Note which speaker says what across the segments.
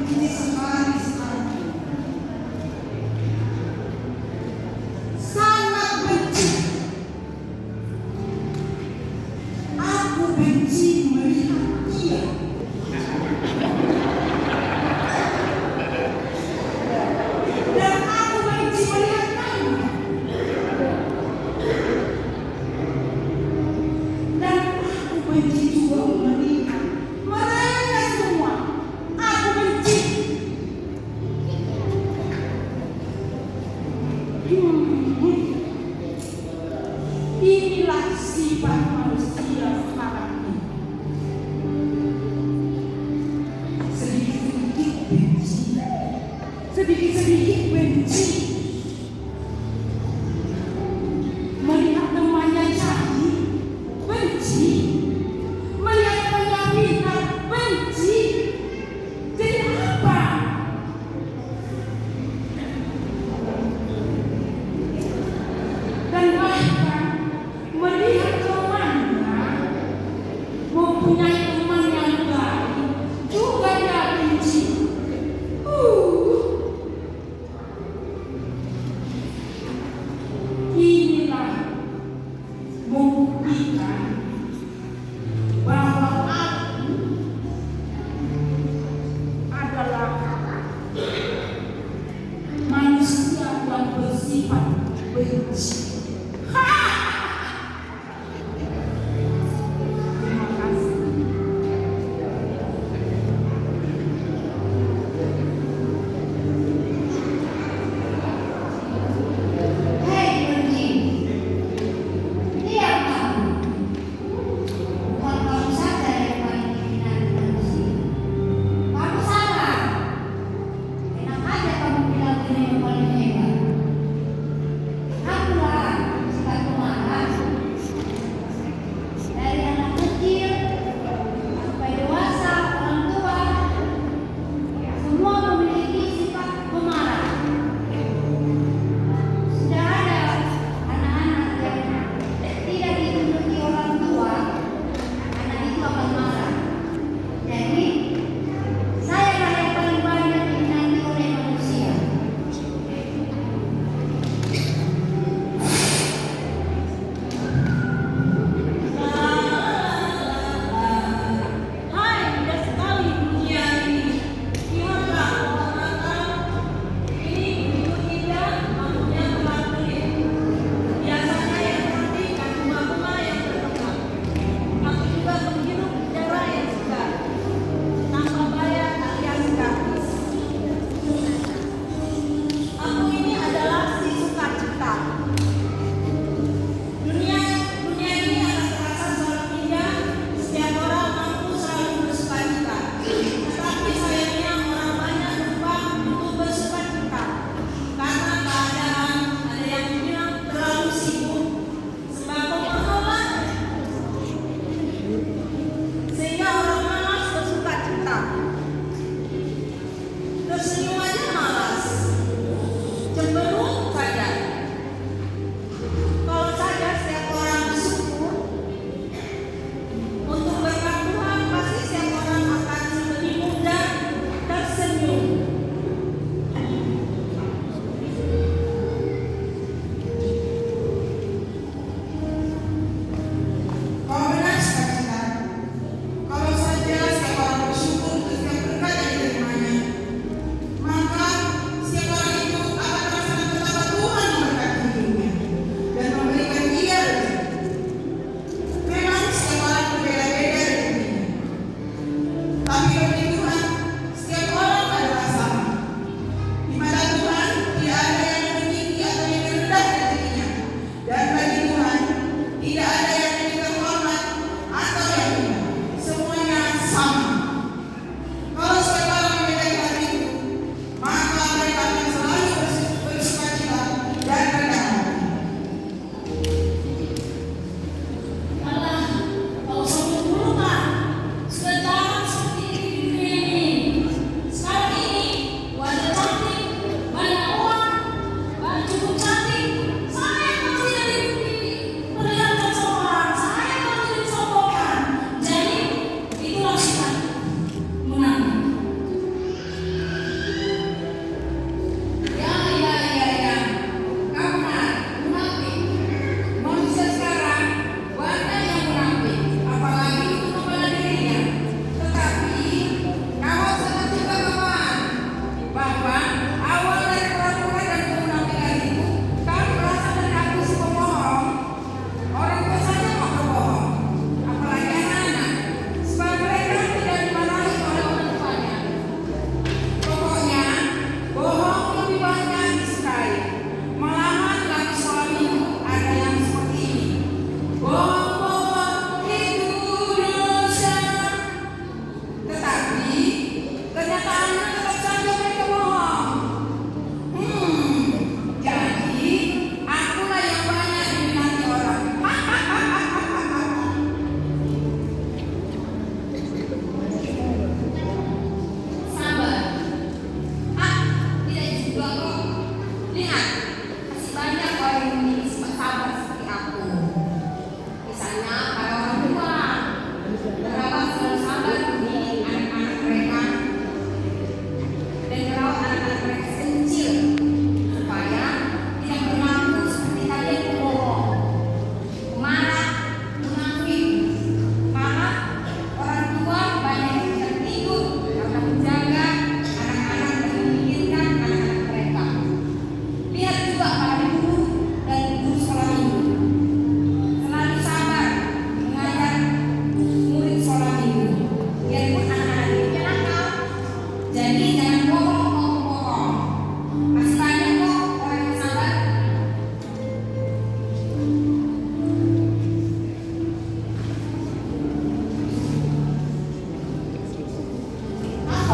Speaker 1: benci sekali sekali. Sangat benci. Aku benci melihat dia. Dan aku benci melihat kamu. Dan aku benci juga melihat mereka semua. Aku benci. Inilah sifat manusia sekarang ini. Sedikit-sedikit benci. Sedikit-sedikit benci. Melihat temannya cantik, benci. Melihat temannya pintar, benci. Jadi apa? Dan bahkan melihat temannya mempunyai teman yang baik juga dia benci. Inilah membuktikan bahwa aku adalah manusia yang bersifat benci. Terima kasih.
Speaker 2: Hei benci, diam kamu. Bukan kamu saja yang paling diminati manusia. Kamu salah. Enak aja kamu bilang diri yang paling hebat. Akulah sifat pemarah. Dari anak kecil sampai dewasa, orang tua, semua memiliki sifat pemarah. Sudah ada anak-anak yang tidak dituruti orang tua, anak itu akan marah. Jadi, saya yang paling banyak diminati oleh manusia.
Speaker 3: Hai, indah sekali dunia ini. Lihatlah pohon Natal. Ini begitu indah, lampunya gelap-gelip. Biasanya yang cantik dan bunga-bunga yang berkembang. Aku juga menghirup udara yang segar, tanpa bayar alias gratis. Aku ini adalah si sukacita. Dunia ini akan terasa selalu indah. Setiap orang mampu selalu bersukacita. Tetapi sayangnya orang banyak lupa untuk bersukacita. Karena keadaan ada yang bilang terlalu sibuk. Sembako mahal, sehingga orang malas bersukacita. Tersenyumannya malas. Cemberut saja. Kalau saja setiap orang bersyukur untuk berkat Tuhan, pasti setiap orang akan lebih mudah tersenyum.
Speaker 1: Kau benar sukacita. Kalau saja setiap orang bersyukur untuk setiap berkat yang diterimanya,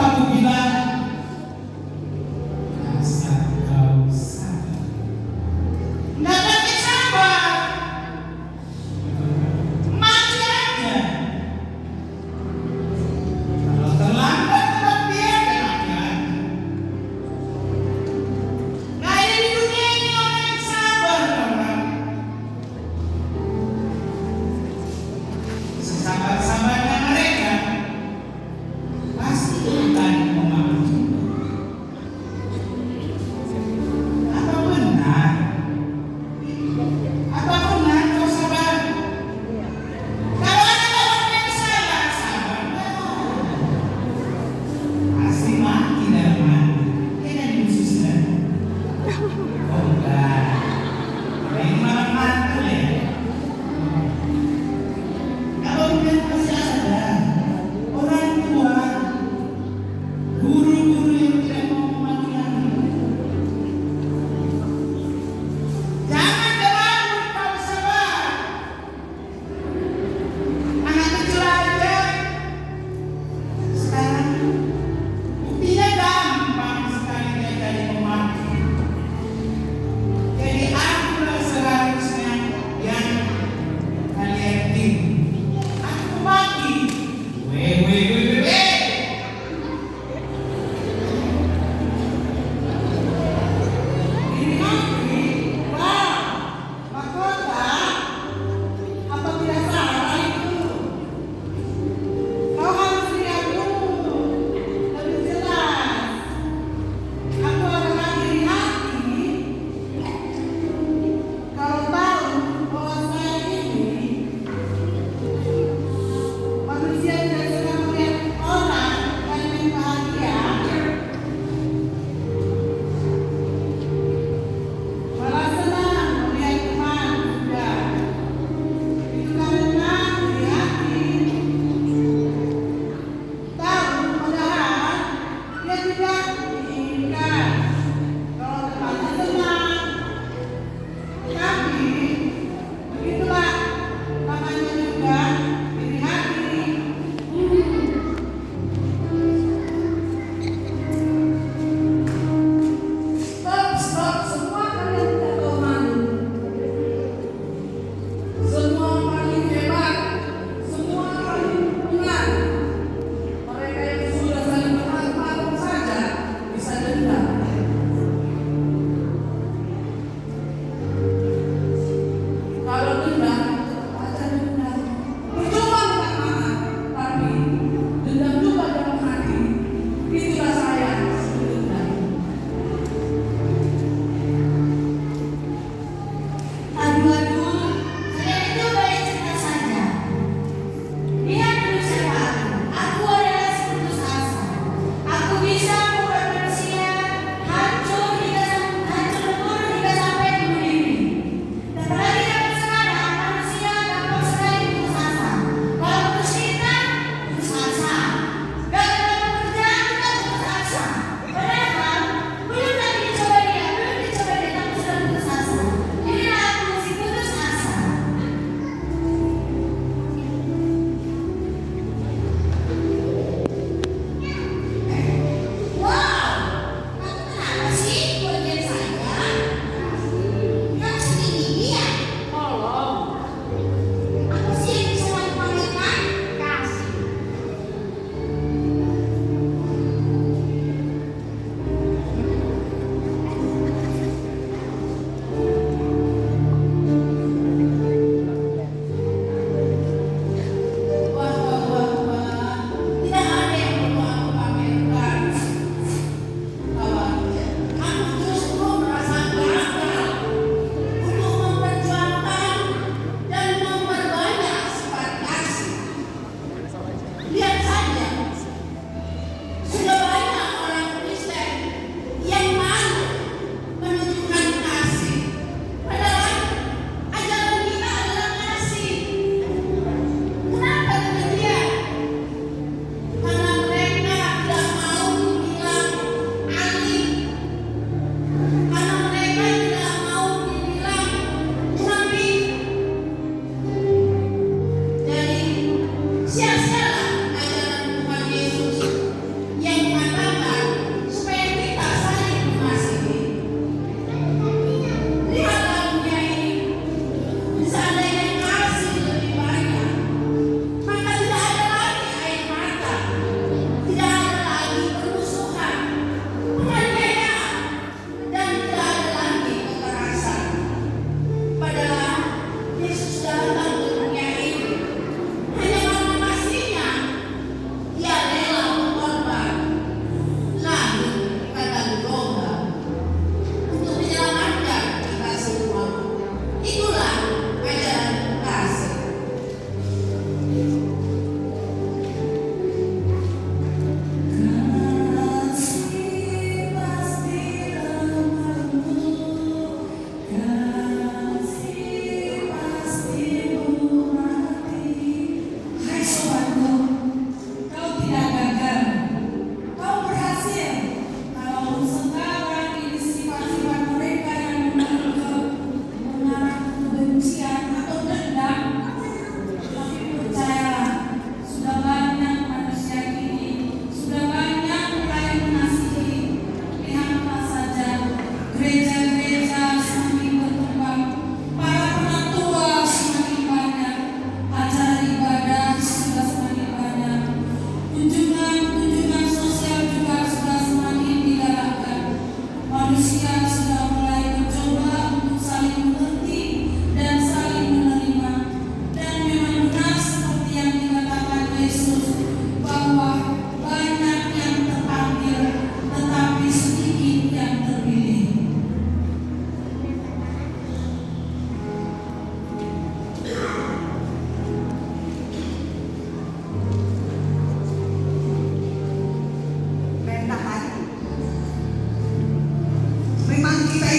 Speaker 4: Kenapa aku bilang asal kau sabar? Nggak pakai sabar, mati aja. Kalau terlambat tetap biarkan aja. Nggak ada di dunia ini orang yang sabar, orang. Sesabar-sabarnya mereka pasti hutan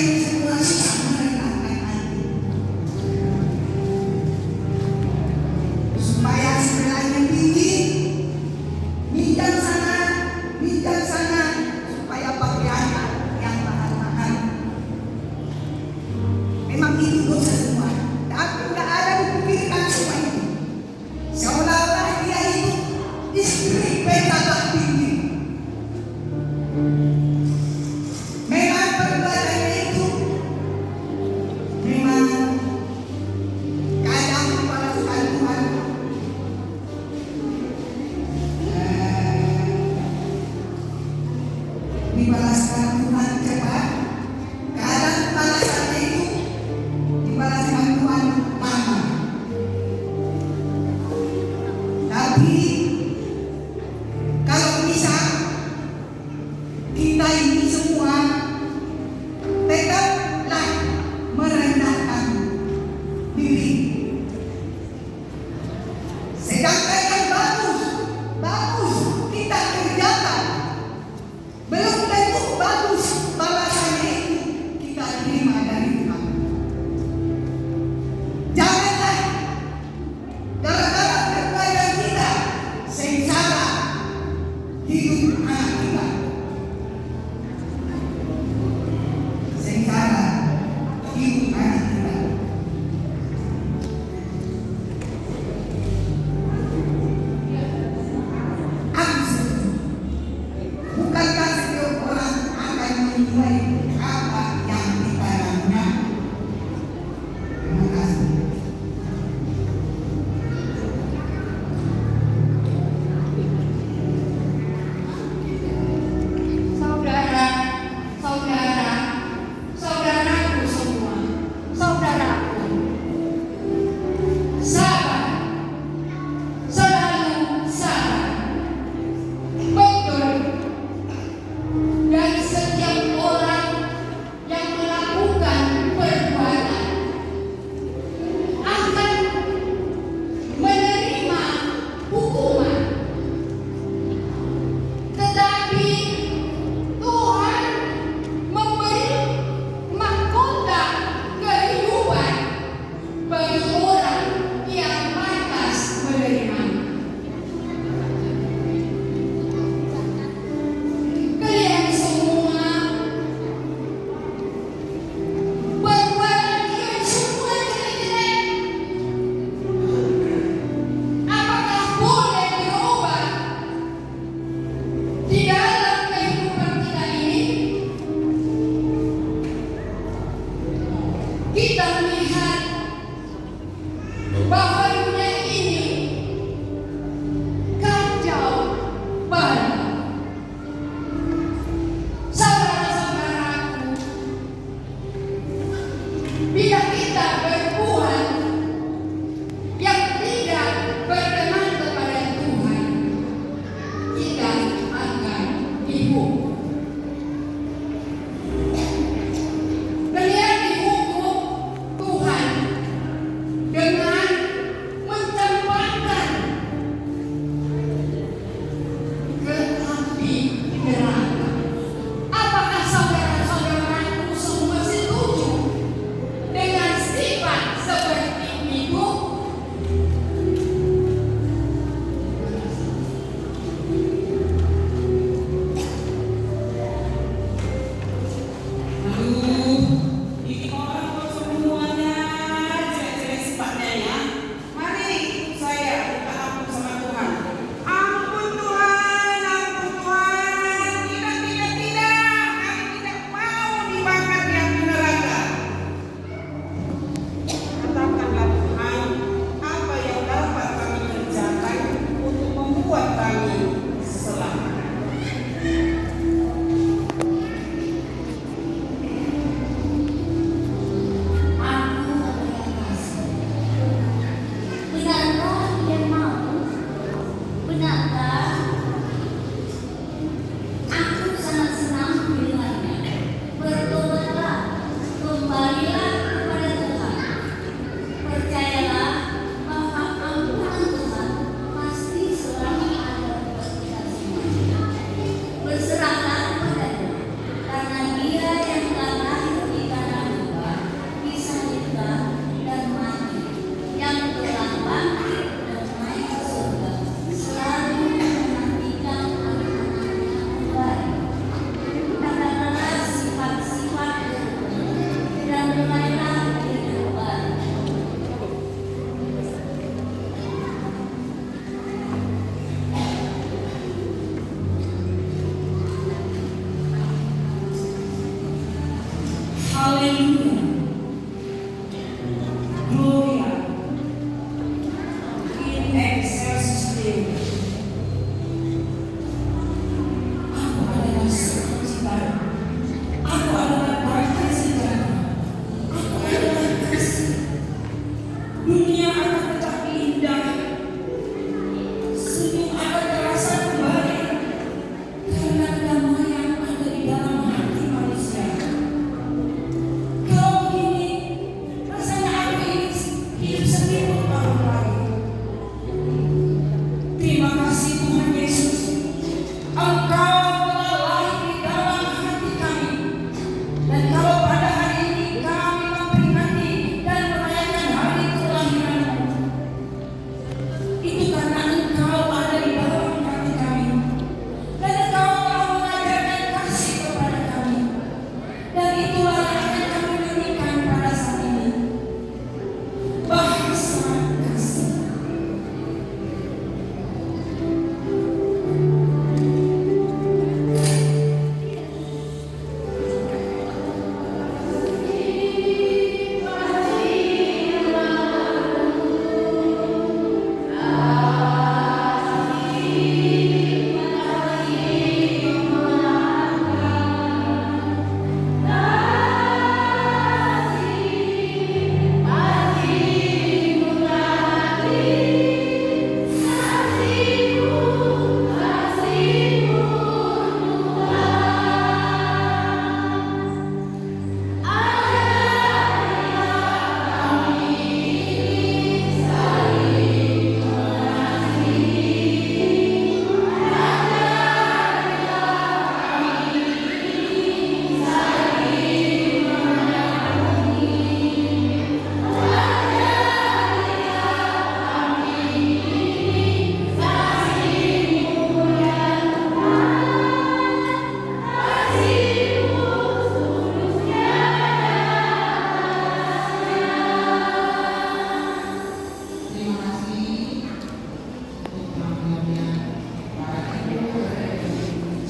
Speaker 5: itu semua susah merelakan hati. Supaya sebenarnya tinggi, minjam sana, supaya pakaian yang mahal-mahal. Memang itu dosa semua, tapi nggak ada dipikirkan semua itu. Seolah-olah dia itu istri pejabat tinggi. Memang perbuatannya itu memang kadang dibalaskan Tuhan. Dibalaskan Tuhan